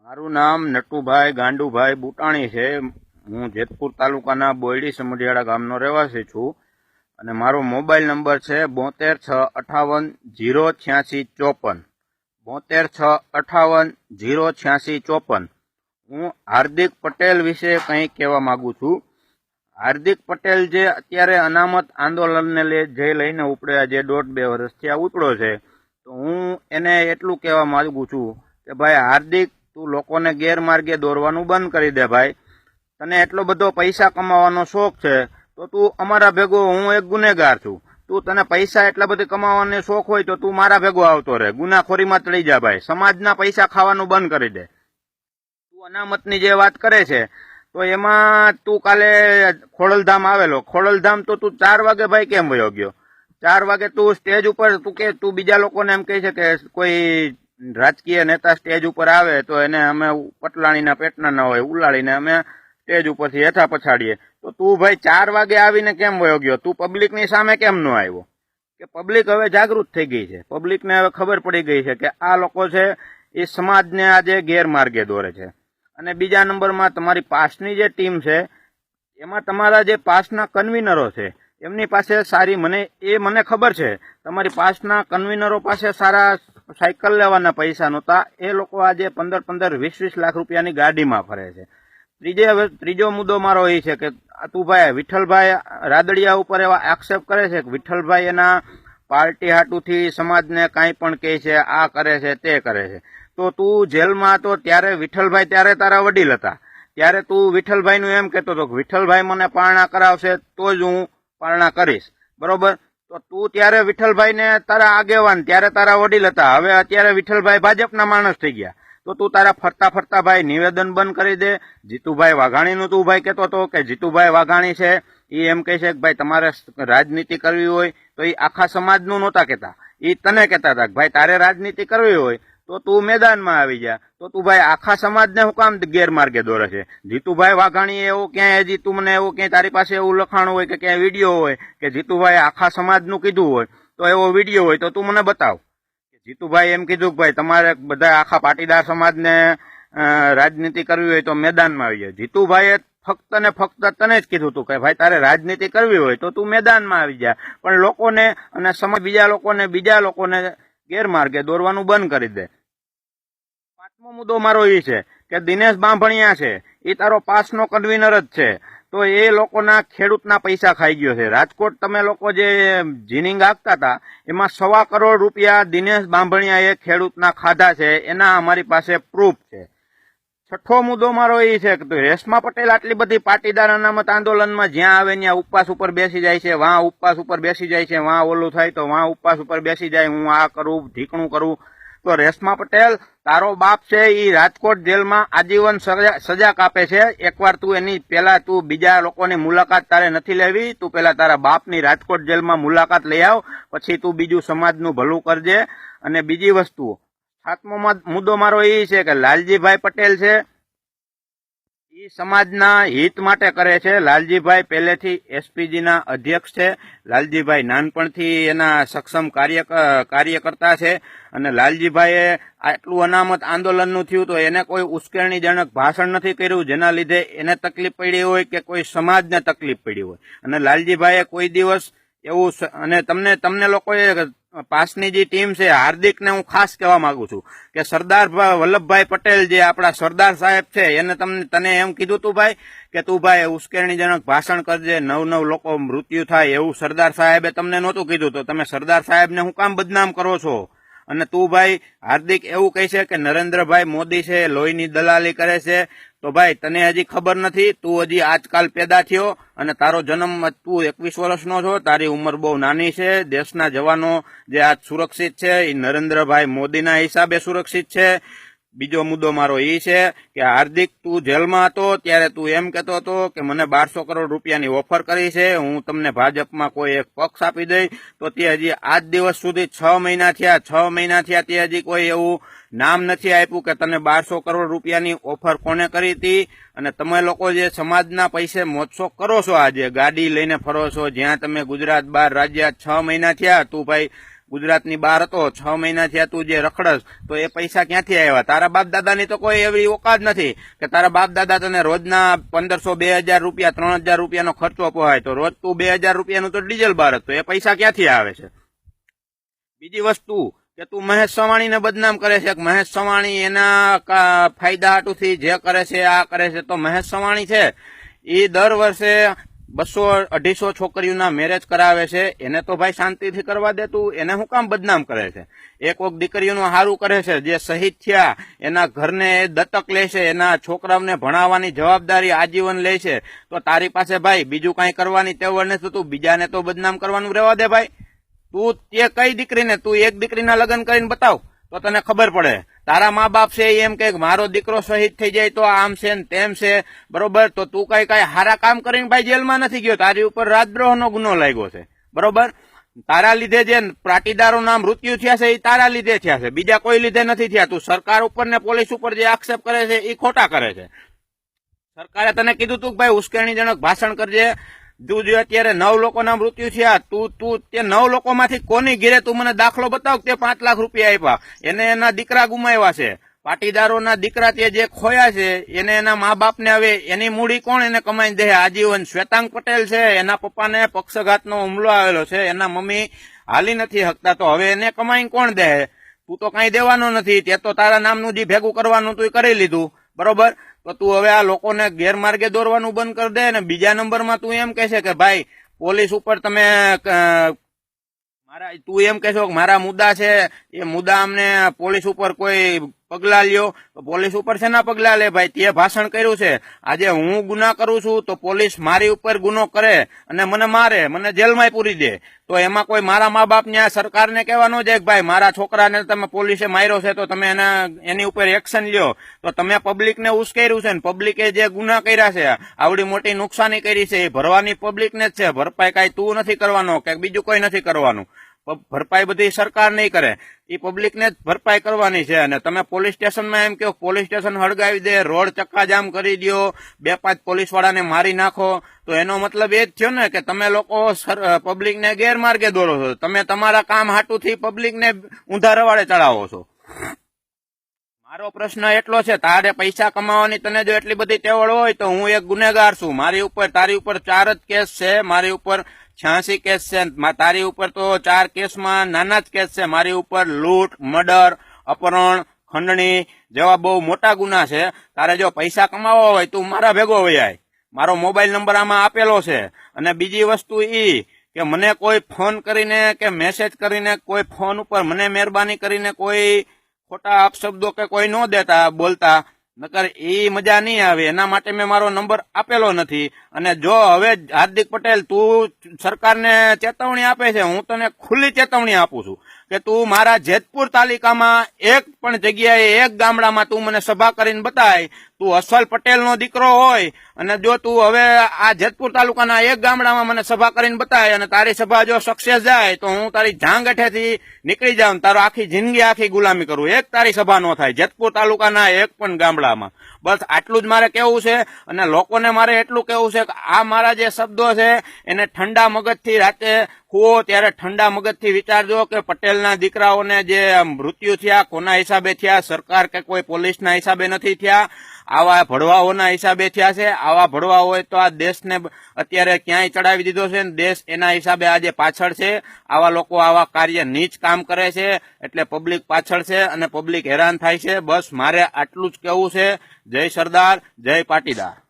મારું નામ નટુભાઈ ગાંડુભાઈ બુટાણી છે। હું જેતપુર તાલુકાના બોયડી સમઢિયાળા ગામનો રહેવાસી છું અને મારો મોબાઈલ નંબર છે 7265808654 7265808654। હું હાર્દિક પટેલ વિશે કંઈ કહેવા માંગુ છું। હાર્દિક પટેલ જે અત્યારે અનામત આંદોલનને લઈને ઉપડ્યા, જે 1.5-2 વર્ષથી આ ઉપડ્યો છે, તો હું એને એટલું કહેવા માંગુ છું કે ભાઈ હાર્દિક, તું લોકોને ગેરમાર્ગે દોરવાનું બંધ કરી દે ભાઈ। તને એટલો બધો પૈસા કમાવાનો શોખ છે તો તું અમારા ભેગો, હું એક ગુનેગાર છું, તું તને પૈસા એટલા બધી કમાવાનો શોખ હોય તો તું મારા ભેગો આવતો રહે, ગુનાખોરીમાં ચડી જા ભાઈ, સમાજના પૈસા ખાવાનું બંધ કરી દે। તું અનામતની જે વાત કરે છે તો એમાં તું કાલે ખોડલધામ આવેલો, ખોડલધામ તો તું 4 વાગે ભાઈ કેમ વયો ગયો? 4 વાગે તું સ્ટેજ ઉપર તું બીજા લોકોને એમ કહે છે કે કોઈ રાજકીય નેતા સ્ટેજ ઉપર આવે તો એને અમે પટલાણીના પેટના ના હોય ઉલાડીને અમે સ્ટેજ ઉપરથી હેઠા પછાડીએ, તો તું ભાઈ 4 વાગે આવીને કેમ વયો ગયો? તું પબ્લિકની સામે કેમ ન આવ્યો? કે પબ્લિક હવે જાગૃત થઈ ગઈ છે, પબ્લિકને હવે ખબર પડી ગઈ છે કે આ લોકો છે એ સમાજને આજે ગેરમાર્ગે દોરે છે। અને બીજા નંબરમાં તમારી પાસની જે ટીમ છે એમાં તમારા જે પાસના કન્વીનરો છે એમની પાસે સારી, મને ખબર છે તમારી પાસના કન્વીનરો પાસે સારા સાયકલ લેવાના પૈસા નહોતા, એ લોકો આજે 15-20 લાખ રૂપિયાની ગાડીમાં ફરે છે। ત્રીજો મુદ્દો મારો એ છે કે તું ભાઈ વિઠ્ઠલભાઈ રાદડિયા ઉપર એવા આક્ષેપ કરે છે કે વિઠ્ઠલભાઈ એના પાર્ટી હાટુથી સમાજને કાંઈ પણ કહે છે, આ કરે છે તે કરે છે। તો તું જેલમાં હતો ત્યારે વિઠ્ઠલભાઈ ત્યારે તારા વડીલ હતા, ત્યારે તું વિઠ્ઠલભાઈનું એમ કહેતો હતો કે વિઠ્ઠલભાઈ મને પારણા કરાવશે તો જ હું પારણા કરીશ, બરોબર? તો તું ત્યારે વિઠ્ઠલભાઈને તારા આગેવાન, ત્યારે તારા વડીલ હતા, હવે અત્યારે વિઠ્ઠલભાઈ ભાજપના માણસ થઈ ગયા, તો તું તારા ફરતા ભાઈ નિવેદન બંધ કરી દે। જીતુભાઈ વાઘાણીનું તું ભાઈ કહેતો હતો કે જીતુભાઈ વાઘાણી છે એ એમ કહે છે કે ભાઈ તમારે રાજનીતિ કરવી હોય તો એ આખા સમાજનું નહોતા કહેતા, એ તને કહેતા હતા કે ભાઈ તારે રાજનીતિ કરવી હોય તો તું મેદાનમાં આવી જા, તો તું ભાઈ આખા સમાજને હું કામ ગેરમાર્ગે દોરે છે? જીતુભાઈ વાઘાણી એવું ક્યાંય, હજી તું મને એવું ક્યાંય તારી પાસે એવું લખાણ હોય કે ક્યાંય વિડીયો હોય કે જીતુભાઈ આખા સમાજનું કીધું હોય તો એવો વિડીયો હોય તો તું મને બતાવ। જીતુભાઈ એમ કીધું કે ભાઈ તમારે બધા આખા પાટીદાર સમાજને રાજનીતિ કરવી હોય તો મેદાનમાં આવી જાય। જીતુભાઈએ ફક્ત ને ફક્ત તને જ કીધું હતું કે ભાઈ તારે રાજનીતિ કરવી હોય તો તું મેદાનમાં આવી જા, પણ લોકોને અને સમાજ બીજા લોકોને ગેરમાર્ગે દોરવાનું બંધ કરી દે। 5મો મુદ્દો મારો એ છે કે દિનેશ બાંભણિયા છે એ તારો પાસનો કન્વીનર જ છે, તો એ લોકોના ખેડૂતના પૈસા ખાઈ ગયો છે। રાજકોટ તમે લોકો જે જીનિંગ આપતા હતા એમાં 1.25 કરોડ રૂપિયા દિનેશ બાંભણિયાએ ખેડૂતના ખાધા છે, એના અમારી પાસે પ્રૂફ છે। 6થો મુદ્દો મારો એ છે કે રેશમા પટેલ આટલી બધી પાટીદાર અનામત આંદોલનમાં જ્યાં આવે ત્યાં ઉપવાસ ઉપર બેસી જાય છે, વાં ઉપવાસ ઉપર બેસી જાય છે, વાં ઓલું થાય તો વાં ઉપવાસ ઉપર બેસી જાય, હું આ કરું ઢીકણું કરું, તો રેશમા પટેલ તારો બાપ છે એ રાજકોટ જેલમાં આજીવન સજા કાપે છે। એકવાર તું એની પેલા તું બીજા લોકોની મુલાકાત તારે નથી લેવી, તું પેલા તારા બાપની રાજકોટ જેલમાં મુલાકાત લઈ આવ, પછી તું બીજું સમાજનું ભલું કરજે। અને બીજી વસ્તુ, 7મો મુદ્દો મારો એ છે કે લાલજીભાઈ પટેલ છે એ સમાજના હિત માટે કરે છે। લાલજીભાઈ પહેલેથી એસપીજીના અધ્યક્ષ છે, લાલજીભાઈ નાનપણથી એના સક્ષમ કાર્યકર્તા છે, અને લાલજીભાઈએ આટલું અનામત આંદોલનનું થયું તો એને કોઈ ઉશ્કેરણીજનક ભાષણ નથી કર્યું જેના લીધે એને તકલીફ પડી હોય કે કોઈ સમાજને તકલીફ પડી હોય। અને લાલજીભાઈએ કોઈ દિવસ એવું, અને તમને લોકોએ પાસની જે ટીમ છે હાર્દિકને હું ખાસ કહેવા માંગુ છું કે સરદાર વલ્લભભાઈ પટેલ જે આપણા સરદાર સાહેબ છે એને તને એમ કીધું તું ભાઈ કે તું ભાઈ ઉશ્કેરણીજનક ભાષણ કરજે, 9 લોકો મૃત્યુ થાય એવું સરદાર સાહેબે તમને નહોતું કીધું, તો તમે સરદાર સાહેબને હું કામ બદનામ કરો છો? અને તું ભાઈ હાર્દિક એવું કહે છે કે નરેન્દ્રભાઈ મોદી છે લોહીની દલાલી કરે છે, તો ભાઈ તને હજી ખબર નથી, તું હજી આજકાલ પેદા થયો અને તારો જન્મ, તું 21 વર્ષનો છો, તારી ઉંમર બહુ નાની છે। દેશના જવાનો જે આજ સુરક્ષિત છે એ નરેન્દ્રભાઈ મોદીના હિસાબે સુરક્ષિત છે। બીજો મુદ્દો મારો એ છે કે હાર્દિક તું જેલમાં હતો ત્યારે તું એમ કહેતો હતો કે મને 1200 કરોડ રૂપિયાની ઓફર કરી છે, હું તમને ભાજપમાં કોઈ એક પક્ષ આપી દઈ, તો તે હજી આજ દિવસ સુધી 6 મહિના થયા તે હજી કોઈ એવું નામ નથી આપ્યું કે તને 1200 કરોડ રૂપિયાની ઓફર કોને કરી હતી। અને તમે લોકો જે સમાજના પૈસે મોજશોખ કરો છો, આજે ગાડી લઈને ફરો છો, જ્યાં તમે ગુજરાત બહાર રાજ્ય 6 મહિના થયા, તું ભાઈ ગુજરાતની બહાર હતો, 6 મહિના થયા તું જે રખડસ, તો એ પૈસા ક્યાંથી આવ્યા? તારા બાપ દાદાની તો કોઈ એવી ઓકાત નથી કે તારા બાપ દાદા તને રોજના 1500, 2000 રૂપિયા, 3000 રૂપિયાનો ખર્ચો પહોંચાય, તો રોજ તું 2000 રૂપિયાનું તો ડીઝલ બહાર, તો એ પૈસા ક્યાંથી આવે છે? બીજી વસ્તુ કે તું મહેશ સવાણીને બદનામ કરે છે. મહેશ સવાણી એના ફાયદા હાટુથી જે કરે છે, આ કરે છે. તો મહેશ સવાણી છે એ દર વર્ષે 200-250 છોકરીઓના મેરેજ કરાવે છે. એને તો ભાઈ શાંતિથી કરવા દે, તું એને શું કામ બદનામ કરે છે? એક દીકરીઓનું સારું કરે છે, જે શહીદ થયા એના ઘરને દત્તક લે છે, એના છોકરાઓને ભણાવવાની જવાબદારી આજીવન લે છે. તો તારી પાસે ભાઈ બીજું કઈ કરવાની તેવડ નથી, તું બીજાને તો બદનામ કરવાનું રહેવા દે ભાઈ. તું તે કઈ દીકરીને, તું એક દીકરીના લગ્ન કરીને બતાવ તો તને ખબર પડે. તારા મા બાપ છે એમ કે મારો દીકરો શહીદ થઈ જાય તો આમ છે ને તેમ છે, બરોબર? તો તું કઈ હારા કામ કરીને ભાઈ જેલમાં નથી ગયો, તારી ઉપર રાજદ્રોહનો ગુનો લાગ્યો છે, બરોબર? તારા લીધે જે પાટીદારોના મૃત્યુ થયા છે એ તારા લીધે થયા છે, બીજા કોઈ લીધે નથી થયા. તું સરકાર ઉપર ને પોલીસ ઉપર જે આક્ષેપ કરે છે એ ખોટા કરે છે. સરકારે તને કીધું તું કે ભાઈ ઉશ્કેરણીજનક ભાષણ કરજે. તું જો અત્યારે 9 લોકોના મૃત્યુ થયા, તું તે 9 લોકોમાંથી કોની ઘેરે તું મને દાખલો બતાવ તે 5 લાખ રૂપિયા આપ્યા, એને એના દીકરા ગુમાવ્યા છે. પાટીદારોના દીકરા તે જે ખોયા છે એને એના મા બાપને હવે એની મૂડી કોણ એને કમાઈને દે આજીવન? શ્વેતાંગ પટેલ છે, એના પપ્પાને પક્ષઘાતનો હુમલો આવેલો છે, એના મમ્મી હાલી નથી શકતા, તો હવે એને કમાઈને કોણ દે? તું તો કઈ દેવાનો નથી, તે તો તારા નામનું જે ભેગું કરવાનું તું કરી લીધું, બરોબર? તો તું હવે આ લોકોને ગેરમાર્ગે દોરવાનું બંધ કરી દે. ને બીજા નંબરમાં તું એમ કહે છે કે ભાઈ પોલીસ ઉપર તમે તું એમ કહેશો કે મારા મુદ્દા છે એ મુદ્દા અમને પોલીસ ઉપર કોઈ પગલા લ્યો, તો પોલીસ ઉપર શેના પગલા લે ભાઈ? તે ભાષણ કર્યું છે, આજે હું ગુના કરું છું તો પોલીસ મારી ઉપર ગુનો કરે અને મને મારે, મને જેલમાં પૂરી દે, તો એમાં કોઈ મારા મા બાપ ને સરકારને કહેવા ન જાય કે ભાઈ મારા છોકરાને તમે પોલીસે માર્યો છે તો તમે એની ઉપર એક્શન લ્યો. તો તમે પબ્લિકને ઉશ્કેર્યું છે ને પબ્લિકે જે ગુના કર્યા છે, આવડી મોટી નુકસાની કરી છે, એ ભરવાની પબ્લિકને જ છે. ભરપાઈ કાંઈ તું નથી કરવાનો કે બીજું કોઈ નથી કરવાનું. ભરપાઈ બધી સરકાર નહીં કરે, એ પબ્લિકને જ ભરપાઈ કરવાની છે. અને તમે પોલીસ સ્ટેશનમાં એમ કહો પોલીસ સ્ટેશન હળગાવી દે, રોડ ચક્કાજામ કરી દો, 2-5 પોલીસ વાળાને મારી નાખો, તો એનો મતલબ એ જ થયો ને કે તમે લોકો પબ્લિકને ગેરમાર્ગે દોરો છો. તમે તમારા કામ હાટુથી પબ્લિકને ઊંધા રવાડે ચડાવો છો. મારો પ્રશ્ન એટલો છે, તારે પૈસા કમાવાની તને જો એટલી બધી તેવડ હોય તો હું એક ગુનેગાર છું. મારી ઉપર, તારી ઉપર 4 જ કેસ છે, મારી ઉપર 86 કેસ છે. તારી ઉપર તો 4 કેસમાં નાના જ કેસ છે. મારી ઉપર લૂંટ, મર્ડર, અપહરણ, ખંડણી જેવા બહુ મોટા ગુના છે. તારે જો પૈસા કમાવા હોય તું મારા ભેગો વયાય. મારો મોબાઈલ નંબર આમાં આપેલો છે. અને બીજી વસ્તુ ઈ કે મને કોઈ ફોન કરીને કે મેસેજ કરીને કોઈ ફોન ઉપર મને મહેરબાની કરીને કોઈ ખોટા અપશબ્દો કે કોઈ ન દેતા બોલતા, નકર એ મજા નહીં આવે, એના માટે મેં મારો નંબર આપેલો નથી. અને જો હવે હાર્દિક પટેલ તું સરકારને ચેતવણી આપે છે, હું તને ખુલ્લી ચેતવણી આપું છું કે તું મારા જેતપુર તાલુકામાં એક પણ જગ્યાએ, એક ગામડામાં તું મને સભા કરીને બતાય. તું અસલ પટેલનો દીકરો હોય અને જો તું હવે આ જેતપુર તાલુકાના એક ગામડામાં મને સભા કરીને બતાય અને તારી સભા જો સક્સેસ જાય તો હું તારી જાંગ હેઠેથી નીકળી જાઉં, તારો આખી જિંદગી આખી ગુલામી કરું. એક તારી સભા ન થાય જેતપુર તાલુકાના એક પણ ગામડામાં. બસ આટલું જ મારે કહેવું છે. અને લોકોને મારે એટલું કહેવું છે કે આ મારા જે શબ્દો છે એને ઠંડા મગજથી રાતે હુઓ ત્યારે ઠંડા મગજથી વિચારજો કે પટેલના દીકરાઓને જે મૃત્યુ થયા કોના હિસાબે થયા, સરકાર કે કોઈ પોલીસના હિસાબે નથી થયા, આવા ભડવાઓના હિસાબે થયા છે. આવા ભડવા હોય તો આ દેશને અત્યારે ક્યાંય ચડાવી દીધો છે, દેશ એના હિસાબે આજે પાછળ છે. આવા લોકો આવા કાર્ય નીચ કામ કરે છે એટલે પબ્લિક પાછળ છે અને પબ્લિક હેરાન થાય છે. બસ મારે આટલું જ કહેવું છે. જય સરદાર, જય પાટીદાર.